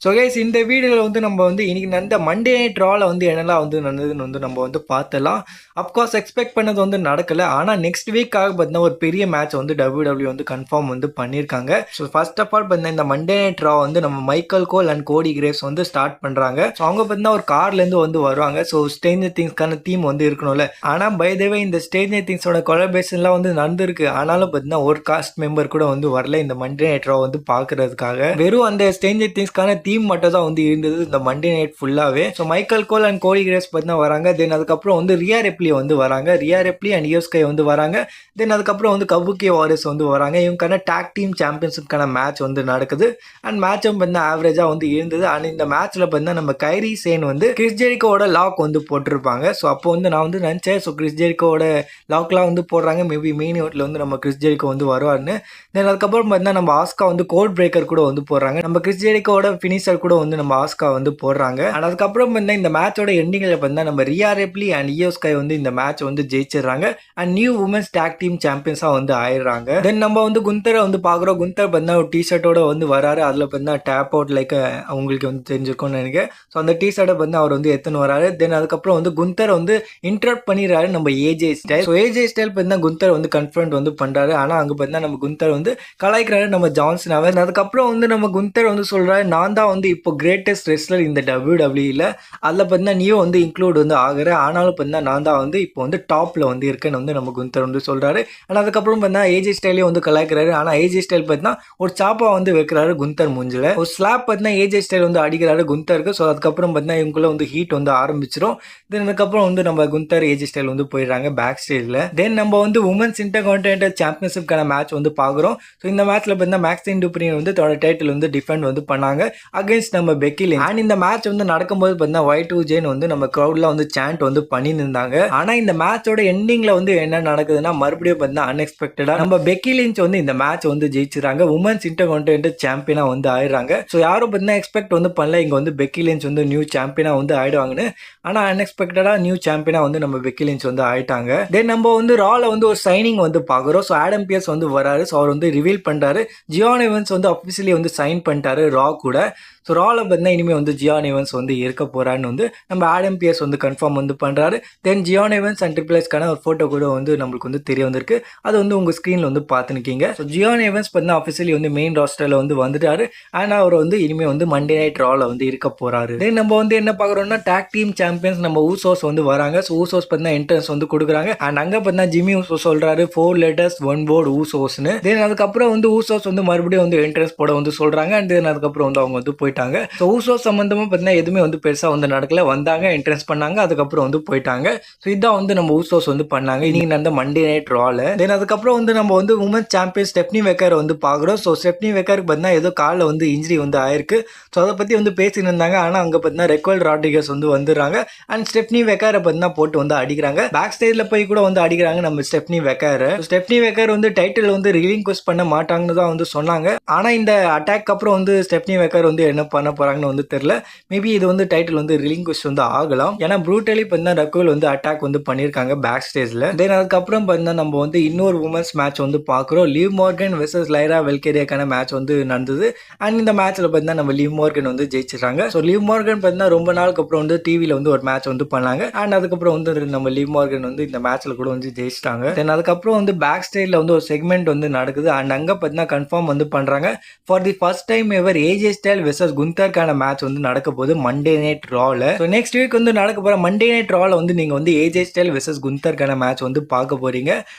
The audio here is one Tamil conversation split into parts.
ஸோ கைஸ் இந்த வீடியோவில் வந்து நம்ம வந்து இன்னைக்கு நடந்த மண்டே நைட் ட்ராவில் வந்து என்னெல்லாம் வந்து நடந்ததுன்னு வந்து நம்ம வந்து பார்த்தலாம். அப்கோர்ஸ் எக்ஸ்பெக்ட் பண்ணது வந்து நடக்கலை. ஆனால் நெக்ஸ்ட் வீக்காக பார்த்தீங்கன்னா ஒரு பெரிய மேட்ச் வந்து WWE வந்து கன்ஃபார்ம் வந்து பண்ணியிருக்காங்க. ஸோ ஃபர்ஸ்ட் ஆஃப் ஆல் பார்த்தீங்கன்னா இந்த மண்டே நைட் ட்ரா வந்து நம்ம மைக்கேல் கோல் அண்ட் கோடி கிரேவ்ஸ் வந்து ஸ்டார்ட் பண்ணுறாங்க. ஸோ அவங்க பார்த்தீங்கன்னா ஒரு கார்லேருந்து வந்து வருவாங்க. ஸோ ஸ்ட்ரேஞ்சர் திங்ஸ்க்கான தீம் வந்து இருக்கணும்ல. ஆனால் பை த வே இந்த ஸ்ட்ரேஞ்சர் திங்ஸோட கொலபரேஷன்லாம் வந்து நடந்திருக்கு. ஆனாலும் பார்த்தீங்கன்னா ஒரு காஸ்ட் மெம்பர் கூட வந்து வரல இந்த மண்டே நைட் ட்ரா வந்து பார்க்கறதுக்காக. வெறும் அந்த ஸ்ட்ரேஞ்சர் திங்ஸ்க்கான தீம் மட்டும் தான் வந்து இருந்தது இந்த மண்டே நைட் ஃபுல்லாவே. ஸோ மைக்கேல் கோல் அண்ட் கோடி கிரேவ்ஸ் பார்த்தீங்கன்னா வராங்க. தென் அதுக்கப்புறம் வந்து ரியா ரெப்லி வந்து வராங்க. ரியா ரெப்லி அண்ட் யோஸ்கை வந்து வராங்க. தென் அதுக்கப்புறம் வந்து கபுக்கி வாரியர்ஸ் வந்து வராங்க. இவங்களுக்கான டாக் டீம் சாம்பியன்ஷிப்கான மேட்ச் வந்து நடக்குது. அண்ட் மேட்சும் பார்த்தீங்கன்னா ஆவரேஜாக வந்து இருந்தது. அண்ட் இந்த மேட்ச்ல பார்த்தீங்கன்னா நம்ம கைரி சேன் வந்து கிறிஸ் ஜெரிகோவோட லாக் வந்து போட்டிருப்பாங்க. ஸோ அப்போ வந்து நான் வந்து நினச்சேன் ஸோ கிறிஸ் ஜெரிகோவோட லாக்லாம் வந்து போடுறாங்க. மேபி மெயின் இவெண்ட்ல வந்து நம்ம கிறிஸ் ஜெரிகோ வந்து வருவார்னு. தென் அதுக்கப்புறம் பார்த்தீங்கன்னா நம்ம ஆஸ்கா வந்து கோட் பிரேக்கர் கூட வந்து போடுறாங்க. நம்ம கிறிஸ் ஜெரிகோவோட ஃபினிஷர் கூட வந்து நம்ம ஆஸ்கா வந்து போடுறாங்க. அண்ட் அதுக்கப்புறம் வந்து இந்த மேட்சோட எண்டிங்கில் பார்த்தா நம்ம ரியா ரெப்லி அண்ட் இயோஸ்கை வந்து இந்த மேட்ச் வந்து ஜெயிச்சிடறாங்க. And new women's tag team சாம்பியன்ஸா வந்து ஆயிடுறாங்க. தென் நம்ம வந்து குந்தரை வந்து பாக்குறோம். குந்தர் பார்த்தா ஒரு டிஷர்ட்டோட வந்து வராரு. அதுல பார்த்தா டேப் அவுட் லைக் அவங்களுக்கு வந்து தெரிஞ்சிருக்கும்னு நினைக்கிறேன். ஸோ அந்த டிஷர்ட்டை வந்து அவர் வந்து எத்தனை வராரு. தென் அதுக்கப்புறம் வந்து குந்தர் வந்து இன்டரப்ட் பண்ணிடுறாரு நம்ம AJ style. So AJ style பார்த்தா குந்தர் வந்து கன்ஃபரண்ட் வந்து பண்றாரு. ஆனா அங்க பார்த்தா நம்ம குந்தர் வந்து கலாய்க்கிறாரு நம்ம ஜான்சன். அதுக்கப்புறம் வந்து நம்ம குந்தர் வந்து சொல்றாரு நான் தான் வந்து இப்போ கிரேட்டஸ்ட் ரெஸ்லர் இந்த WWE. அதில் பார்த்தீங்கன்னா நீயும் வந்து இன்க்ளூட் வந்து ஆகுற. ஆனாலும் பார்த்தீங்கன்னா நான் தான் வந்து இப்போ வந்து டாப்பில் வந்து இருக்கேன்னு வந்து நம்ம குந்தர் வந்து சொல்கிறாரு. ஆனால் அதுக்கப்புறம் பார்த்தீங்கன்னா ஏஜி ஸ்டைலையும் வந்து கலாய்க்கிறாரு. ஆனால் ஏஜி ஸ்டைல் பார்த்தீங்கன்னா ஒரு சாப்பா வந்து வைக்கிறாரு குந்தர் மூஞ்சில். ஒரு ஸ்லாப் பார்த்தீங்கன்னா ஏஜி ஸ்டைல் வந்து அடிக்கிறாரு குந்தருக்கு. ஸோ அதுக்கப்புறம் பார்த்தீங்கன்னா இவங்களும் வந்து ஹீட் வந்து ஆரம்பிச்சிடும். தென் அதுக்கப்புறம் வந்து நம்ம குந்தர் ஏஜி ஸ்டைல் வந்து போயிடுறாங்க பேக் ஸ்டேஜில். தென் நம்ம வந்து உமன்ஸ் இன்டர் கான்டினென்டல் சாம்பியன்ஷிப்கான மேட்ச் வந்து பார்க்குறோம். ஸோ இந்த மேட்ச்சில் பார்த்தீங்கன்னா மேக்ஸின் டூப்ரின் வந்து தன்னோட டைட்டில் வந்து டிஃபெண்ட் வந்து பண்ணாங்க அகைன்ஸ்ட் நம்ம பெக்கி லிஞ்ச். அண்ட் இந்த மேட்ச் வந்து நடக்கும்போது பார்த்தீங்கன்னா Y2J வந்து நம்ம க்ரௌட்ல வந்து சாண்ட் வந்து பண்ணியிருந்தாங்க. ஆனா இந்த மேட்சோட எண்டிங்ல வந்து என்ன நடக்குதுன்னா மறுபடியும் பார்த்தீங்கன்னா அன்எக்ஸ்பெக்டடா நம்ம பெக்கி லிஞ்ச் வந்து இந்த மேட்ச் வந்து ஜெயிச்சிருக்காங்க. உமன்ஸ் இன்டர் கான்டினென்டல் சாம்பியனா வந்து ஆயிடுறாங்க. ஸோ யாரும் பார்த்தீங்கன்னா எக்ஸ்பெக்ட் வந்து பண்ணல இங்க வந்து பெக்கி லிஞ்ச் வந்து நியூ சாம்பியனா வந்து ஆயிடுவாங்கன்னு. ஆனா அன்எக்ஸ்பெக்டடா நியூ சாம்பியனா வந்து நம்ம பெக்கி லிஞ்ச் வந்து ஆயிட்டாங்க. தென் நம்ம வந்து ரால வந்து ஒரு சைனிங் வந்து பாக்குறோம். ஸோ ஆடம் பியர்ஸ் வந்து வராரு. ஸோ அவர் வந்து ரிவீல் பண்றாரு ஜியான் எவன்ஸ் வந்து அஃபிஷியலி வந்து சைன் பண்ணிட்டாரு ரா கூட. ஸோ ரால பார்த்தீங்கன்னா இனிமேல் வந்து ஜியான் எவன்ஸ் வந்து இருக்க போறான்னு வந்து நம்ம ஆடம் பியர்ஸ் வந்து கன்ஃபார்ம் வந்து பண்றாரு. தென் ஜியான் எவன்ஸ் அண்ட் ட்ரிபிள் எச்க்கான ஒரு ஃபோட்டோ கூட வந்து நம்மளுக்கு வந்து தெரிய வந்திருக்கு. அது வந்து உங்க ஸ்க்ரீனில் வந்து பார்த்துருக்கீங்க. ஸோ ஜியான் எவன்ஸ் பார்த்தீங்கன்னா அஃபிஷியலி வந்து மெயின் ராஸ்டரில் வந்து வந்துட்டாரு. ஆனால் அவர் வந்து இனிமேல் வந்து மண்டே நைட் ரால வந்து இருக்க போறாரு. தென் நம்ம வந்து என்ன பார்க்குறோம்னா டாக் டீம் சாம்பியன்ஸ் நம்ம ஊசோஸ் வந்து வராங்க. ஸோ ஊசோஸ் பார்த்தீங்கன்னா என்ட்ரன்ஸ் வந்து கொடுக்குறாங்க. அண்ட் அங்கே பார்த்தீங்கன்னா ஜிம்மி ஊசோ சொல்றாரு 4 letters 1 word ஊசோஸ்னு. தென் அதுக்கப்புறம் வந்து ஊசோஸ் வந்து மறுபடியும் வந்து என்ட்ரன்ஸ் போட வந்து சொல்றாங்க. அண்ட் தென் அதுக்கப்புறம் வந்து அவங்க வந்து போயிட்டாங்க. ஸோ ஊசோ சம்பந்தமா பார்த்தீங்கன்னா எதுவுமே வந்து பெருசாக வந்து நடக்கல. வந்தாங்க என்ட்ரன்ஸ் பண்ணாங்க அதுக்கப்புறம் வந்து போயிட்டாங்க. ஸோ இதான் வந்து நம்ம ஊசோஸ் வந்து பண்ணாங்க இன்னைக்கு நடந்த மண்டே நைட் ரால. தென் அதுக்கப்புறம் வந்து நம்ம வந்து உமன் சாம்பியன் ஸ்டெப்னி வெக்கர் வந்து பார்க்குறோம். ஸோ ஸ்டெப்னி வெக்கருக்கு பார்த்தீங்கன்னா ஏதோ காலில் வந்து இன்ஜுரி வந்து ஆயிருக்கு. ஸோ அதை பற்றி வந்து பேசிட்டு இருந்தாங்க. ஆனால் அங்கே பார்த்தீங்கன்னா ரெக்வல் ராட்ரிகஸ் வந்து வந்துடுறாங்க. அண்ட் ஸ்டெப்னி வெக்கரை பார்த்தீங்கன்னா போட்டு வந்து அடிக்கிறாங்க. பேக் ஸ்டேஜில் போய் கூட வந்து அடிக்கிறாங்க நம்ம ஸ்டெப்னி வெக்கர். ஸ்டெப்னி வெக்கர் வந்து டைட்டில் வந்து ரிலீங்க்வெஸ்ட் பண்ண மாட்டாங்கன்னு தான் வந்து சொன்னாங்க. ஆனால் இந்த அட்டாக் அப்புறம் வந்து ஸ்டெப்னி வெக்கர் வந்து என்ன பண்ண போறாங்கன்னு வந்து தெரியல. மேபி இது வந்து டைட்டில் வந்து ரிலீங்க்வெஸ்ட் வந்து ஆகலாம். ஏன்னா ப்ரூட்டலி பார்த்தீங்கன்னா ரெக்வல் வந்து அட்டாக் வந்து பண்ணியிருக்காங்க பேக் ஸ்டேஜில். தென் அதுக்கப்புறம் பார்த்தீங்கன்னா நம்ம வந்து இன்னொரு உமன்ஸ் மேட்ச் வந்து பார்க்குறோம். லிவ் மார்கன் வெர்சஸ் லைரா வெல்கேரியாக்கான மேட்ச் வந்து நடந்தது. அண்ட் இந்த மேட்ச்ல பார்த்தீங்கன்னா நம்ம லிவ் மார்கன் வந்து ஜெயிச்சிருக்காங்க. ஸோ லிவ் மார்கன் பார்த்தீங்கன்னா ரொம்ப நாளுக்கு அப்புறம் வந்து டிவியில் வந்து ஒரு மேட்ச் வந்து பண்ணாங்க. அண்ட் அதுக்கப்புறம் வந்து நம்ம லிவ் மார்கன் வந்து இந்த மேட்ச்ல கூட வந்து ஜெயிச்சிட்டாங்க. தென் அதுக்கப்புறம் வந்து பேக் ஸ்டேஜில் வந்து ஒரு செக்மெண்ட் வந்து நடக்குது. அண்ட் அங்கே பார்த்தீங்கன்னா கன்ஃபார்ம் வந்து பண்றாங்க for the first time ever AJ Styles versus குந்தர்க்கான மேட்ச் வந்து நடக்க போகுது மண்டே நைட் ரால. ஸோ நெக்ஸ்ட் வீக் வந்து நடக்க போற மண்டே நைட் ரால வந்து நீங்க வந்து ஏஜே ஸ்டைல் வெர்சஸ் குந்தர்க்கான மேட்ச் வந்து பார்க்க போறீங்க.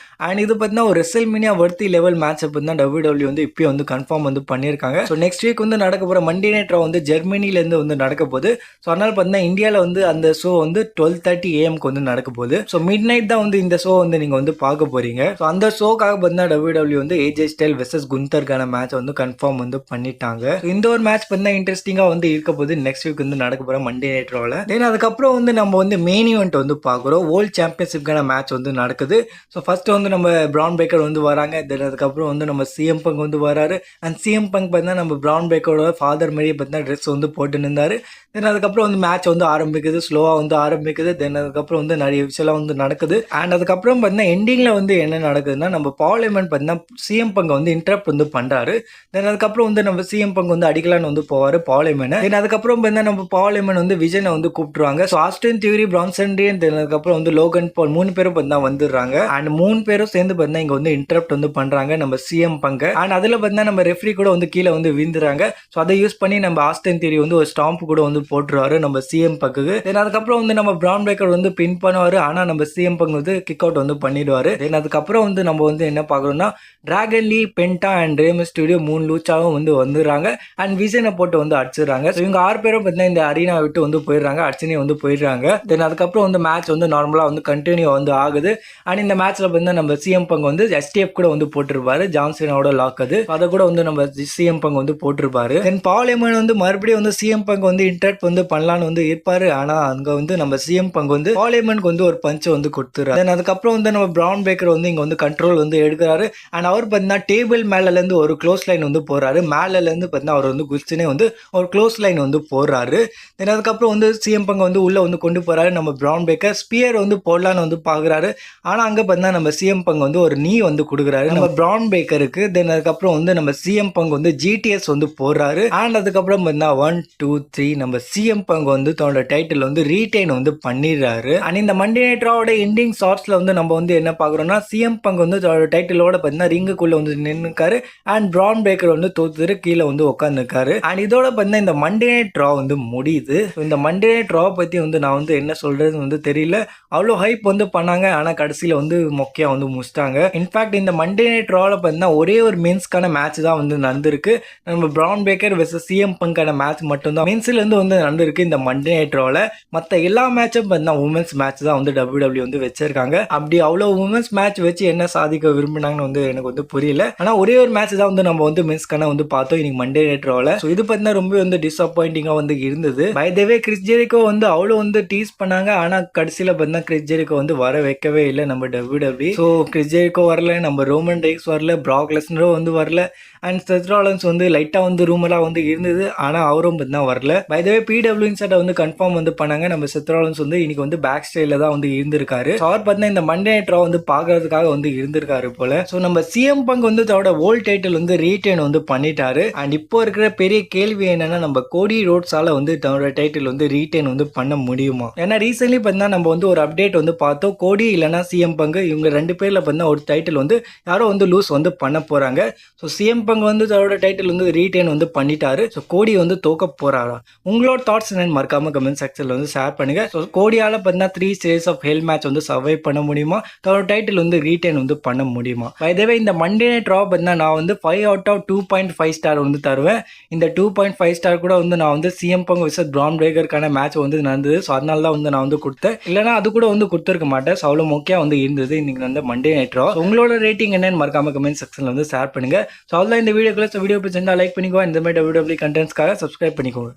அண்ட் இது பார்த்தீங்கன்னா ஒரு ரெசல்மேனியா வர்த்தி லெவல் மேட்ச் பார்த்தீங்கன்னா WWE வந்து இப்போ வந்து கன்ஃபார்ம் வந்து பண்ணியிருக்காங்க. ஸோ நெக்ஸ்ட் வீக் வந்து நடக்க போற மண்டே நைட் ரா வந்து ஜெர்மனில இருந்து வந்து நடக்க போகுது. ஸோ அதனால பார்த்தீங்கன்னா இந்தியாவில் வந்து அந்த ஷோ வந்து 12:30 AM வந்து நடக்க போகுது. ஸோ மிட் நைட் தான் வந்து இந்த ஷோ வந்து நீங்க வந்து பார்க்க போறீங்க. ஸோ அந்த ஷோக்காக பார்த்தீங்கன்னா WWE வந்து ஏஜே ஸ்டைல் வெர்சஸ் குந்தர்க்கான மேட்ச் வந்து கன்ஃபார்ம் வந்து பண்ணிட்டாங்க. இந்த ஒரு மேட்ச் பார்த்தீங்கன்னா இன்ட்ரெஸ்டிங்கா வந்து இருக்க போகுது நெக்ஸ்ட் வீக் வந்து நடக்க போற மண்டே நைட் ரால. தென் அதுக்கப்புறம் வந்து நம்ம வந்து மெயின் ஈவெண்ட் வந்து பார்க்குறோம். வேர்ல்ட் சாம்பியன்ஷிப்கான மேட்ச் வந்து நடக்குது. ஸோ ஃபர்ஸ்ட் வந்து நம்ம பிரான் பேக்கர் வந்து வராங்க. தென் அதுக்கப்புறம் வந்து நம்ம சிஎம் பங்க் வந்து வராரு. அண்ட் சிஎம் பங்க் பார்த்தீங்கன்னா நம்ம பிரான் பேக்கரோட ஃபாதர் மாதிரியே பார்த்தீங்கன்னா ட்ரெஸ் வந்து போட்டு இருந்தாரு. தென் அதுக்கப்புறம் வந்து மேட்ச் வந்து ஆரம்பிக்குது. ஸ்லோவாக வந்து ஆரம்பிக்குது. தென் அதுக்கப்புறம் வந்து நிறைய விஷயம்லாம் வந்து நடக்குது. அண்ட் அதுக்கப்புறம் பார்த்தீங்கன்னா எண்டிங்கில் வந்து என்ன நடக்குதுன்னா நம்ம பார்லிமெண்ட் பார்த்தீங்கன்னா சிஎம் பங்க் வந்து இன்டரப்ட் வந்து பண்ணுறாரு. தென் அதுக்கப்புறம் வந்து நம்ம சிஎம் பங்க் வந்து அடிக்கலான்னு வந்து போவார். கூப்பிட்டுருவாரு பால் ஹேமனை. தென் அதுக்கப்புறம் பார்த்தா நம்ம பால் ஹேமன் வந்து விஜனை வந்து கூப்பிட்டுருவாங்க. So Austin Theory, Bronson Reed, then அதுக்கப்புறம் வந்து லோகன் பால் 3 பேரும் பார்த்தா வந்துடுறாங்க. அண்ட் 3 பேரும் சேர்ந்து பார்த்தா இங்க வந்து இன்டரப்ட் வந்து பண்றாங்க நம்ம சிஎம் பங்க. அண்ட் அதுல பார்த்தா நம்ம ரெஃப்ரி கூட வந்து கீழே வந்து விழுந்துறாங்க. ஸோ அதை யூஸ் பண்ணி நம்ம ஆஸ்டின் தியூரி வந்து ஒரு ஸ்டாம்ப் கூட வந்து போட்டுருவாரு நம்ம சிஎம் பங்குக்கு. தென் அதுக்கப்புறம் வந்து நம்ம பிரான் பிரேக்கர் வந்து பின் பண்ணுவாரு. ஆனா நம்ம சிஎம் பங்கு வந்து கிக் அவுட் வந்து பண்ணிடுவாரு. தென் அதுக்கப்புறம் வந்து நம்ம வந்து என்ன பார்க்கறோம்னா Dragon Lee, Penta and Rey Mysterio 3 லூச்சாவும் வந்து வந்துடுறாங்க. அண்ட் விஜனை போட்டு வந்து அடிச்சிடுறாங்க. ஸோ இவங்க 6 பேரும் பார்த்தீங்கன்னா இந்த அரீனா விட்டு வந்து போயிடுறாங்க. அடிச்சுனே வந்து போயிடுறாங்க. தென் அதுக்கப்புறம் வந்து மேட்ச் வந்து நார்மலா வந்து கண்டினியூ வந்து ஆகுது. அண்ட் இந்த மேட்ச்ல பார்த்தீங்கன்னா நம்ம சிஎம் பங்கு வந்து எஸ்டிஎஃப் கூட வந்து போட்டிருப்பாரு. ஜான்சனோட லாக் அது. அதை கூட வந்து நம்ம சிஎம் பங்கு வந்து போட்டிருப்பாரு. தென் பால் ஹேமன் வந்து மறுபடியும் வந்து சிஎம் பங்கு வந்து இன்டராக்ட் வந்து பண்ணலான்னு வந்து இருப்பாரு. ஆனா அங்க வந்து நம்ம சிஎம் பங்கு வந்து பால் ஹேமனுக்கு வந்து ஒரு பஞ்ச் வந்து கொடுத்துறாரு. தென் அதுக்கப்புறம் வந்து நம்ம பிரான் பிரேக்கர் வந்து இங்க வந்து கண்ட்ரோல் வந்து எடுக்கிறாரு. அண்ட் அவர் பார்த்தீங்கன்னா டேபிள் மேல இருந்து ஒரு க்ளோஸ் லைன் வந்து போறாரு. மேல இருந்து பார்த்தீங்கன்னா அவர் வந்து குதிச்சுனே வந்து ஒரு க்ளோஸ் லைன் வந்து போறாரு. தென் அதுக்கப்புறம் வந்து சிஎம் பங்கு வந்து உள்ள வந்து கொண்டு போறாரு. நம்ம பிரான் பிரேக்கர் ஸ்பியர் வந்து போடலான்னு வந்து பாக்குறாரு. ஆனா அங்க பார்த்தீங்கன்னா நம்ம சிஎம் பங்கு வந்து ஒரு நீ வந்து கொடுக்குறாரு நம்ம பிரான் பிரேக்கருக்கு. தென் அதுக்கப்புறம் வந்து நம்ம சிஎம் பங்கு வந்து ஜிடிஎஸ் வந்து போடுறாரு. அண்ட் அதுக்கப்புறம் பார்த்தீங்கன்னா 1 2 3 நம்ம சிஎம் பங்கு வந்து தன்னோட டைட்டில் வந்து ரீடைன் வந்து பண்ணிடுறாரு. அண்ட் இந்த மண்டே நைட் ராவோட எண்டிங் ஷார்ட்ஸ்ல வந்து நம்ம வந்து என்ன பாக்குறோம்னா சிஎம் பங்கு வந்து தன்னோட டைட்டிலோட பார்த்தீங்கன்னா ரிங்குக்குள்ள வந்து நின்னுக்காரு. அண்ட் பிரான் பிரேக்கர் வந்து தோத்துட்டு கீழே வந்து உட்காந்துருக்காரு. அண்ட் இதோட பார்த்தீங்கன்னா இந்த மண்டே நைட் ரா வந்து முடியுது. இந்த மண்டே நைட் ரா பத்தி வந்து நான் வந்து என்ன சொல்றது வந்து தெரியல. அவ்வளோ ஹைப் வந்து பண்ணாங்க. ஆனா கடைசியில வந்து மொக்கையா வந்து முடிச்சிட்டாங்க. இன்ஃபேக்ட் இந்த மண்டே நைட் ரால பார்த்தீங்கன்னா ஒரே ஒரு மென்ஸ்க்கான மேட்ச் தான் வந்து நடந்திருக்கு. நம்ம பிரான் பிரேக்கர் வெர்சஸ் சிஎம் பங்கான மேட்ச் மட்டும் தான் மென்ஸ்ல இருந்து வந்து நடந்திருக்கு இந்த மண்டே நைட் ரால. மற்ற எல்லா மேட்சும் பார்த்தீங்கன்னா உமன்ஸ் மேட்ச் தான் வந்து WWE வந்து வச்சிருக்காங்க. அப்படி அவ்வளோ உமன்ஸ் மேட்ச் வச்சு என்ன சாதிக்க விரும்பினாங்கன்னு வந்து எனக்கு வந்து புரியல. ஆனா ஒரே ஒரு மேட்ச் தான் வந்து நம்ம வந்து மென்ஸ்க்கான வந்து பார்த்தோம் இன்னைக்கு மண்டே நைட் ரால. ஸோ இது பார்த்தீங்கன்னா ரொம்ப வந்து டிசப்பாயிண்டிங்கா வந்து இருந்தது. By the way Chris Jericho வந்து அவ்வளோ வந்து டீஸ் பண்ணாங்க. ஆனா கடைசியில பார்த்தீங்கன்னா கிறிஸ் ஜெரிகோ வந்து வர வைக்கவே இல்லை நம்ம WWE. ஸோ கிறிஸ் ஜெரிகோ வரல, நம்ம ரோமன் ரெய்ன்ஸ் வரல, பிராக் லெஸ்னரும் வந்து வரல. அண்ட் செத் ராலின்ஸ் வந்து லைட்டா வந்து ரூமெல்லாம் வந்து இருந்தது. ஆனா அவரும் பார்த்தீங்கன்னா வரல. By the way PW inside வந்து கன்ஃபார்ம் வந்து பண்ணாங்க. நம்ம செத் ராலின்ஸ் வந்து இன்னைக்கு வந்து பேக் ஸ்டேஜ்ல தான் வந்து இருந்திருக்காரு. ஸோ அவர் பார்த்தீங்கன்னா இந்த மண்டே நைட் ரா வந்து பாக்குறதுக்காக வந்து இருந்திருக்காரு போல. ஸோ நம்ம சிஎம் பங்க் வந்து தன்னோட ஓல்ட் டைட்டில் வந்து ரீடைன் வந்து பண்ணிட்டாரு. அண்ட் இப்போ இருக்கிற பெரிய கேள்வி என்னன்னா நம்ம கோடி ரோட்ஸால வந்து தன்னோட டைட்டில் வந்து ரீடைன் வந்து பண்ண முடியுமா? ஏன்னா ரீசென்ட்லி பார்த்தீங்கன்னா நம்ம வந்து ஒரு அப்டேட் வந்து பார்த்தோம். கோடி இல்லைன்னா சிஎம் பங்க் இவங்க 2 பேர்ல பார்த்தீங்கன்னா ஒரு டைட்டில் வந்து யாரோ வந்து லூஸ் வந்து பண்ண போறாங்க. ஸோ சிஎம் பங்க் வந்து தன்னோட டைட்டில் வந்து ரீடைன் வந்து பண்ணிட்டாரு. ஸோ கோடி வந்து தோக்க போறாரா? உங்களோட தாட்ஸ் என்னன்னு மறக்காம கமெண்ட் செக்ஷன்ல வந்து ஷேர் பண்ணுங்க. ஸோ கோடியால பார்த்தீங்கன்னா 3 ஸ்டேஜ் ஆஃப் ஹெல் மேட்ச் வந்து சர்வை பண்ண முடியுமா? தன்னோட டைட்டில் வந்து ரீடைன் வந்து பண்ண முடியுமா? பை த வே இந்த மண்டே நைட் ரா பார்த்தீங்கன்னா நான் வந்து 5 out of 2.5 ஸ்டார் வந்து தருவேன். இந்த 2.5 ஸ்டார் கூட வந்து நான் வந்து சிஎம் பங்க் விசஸ் பிரான் பிரேக்கருக்கான மேட்ச் வந்து நடந்தது. ஸோ அதனால தான் வந்து நான் வந்து கொடுத்தேன். இல்லைனா அது கூட வந்து கொடுத்துருக்க மாட்டேன். ஸோ அவ்வளோ முக்கியம் வந்து இருந்தது இன்னைக்கு வந்து மண்டே நைட் ரா. உங்களோட ரேட்டிங் என்னன்னு மறக்காம கமெண்ட் செக்ஷன்ல வந்து ஷேர் பண்ணுங்க. ஸோ அவ்வளோ இந்த வீடியோ பிடிச்சிருந்தா லைக் பண்ணிக்கோ. இந்த மாதிரி WWE கண்டென்ட்ஸ்க்காக சப்ஸ்கிரைப் பண்ணிக்கோங்க.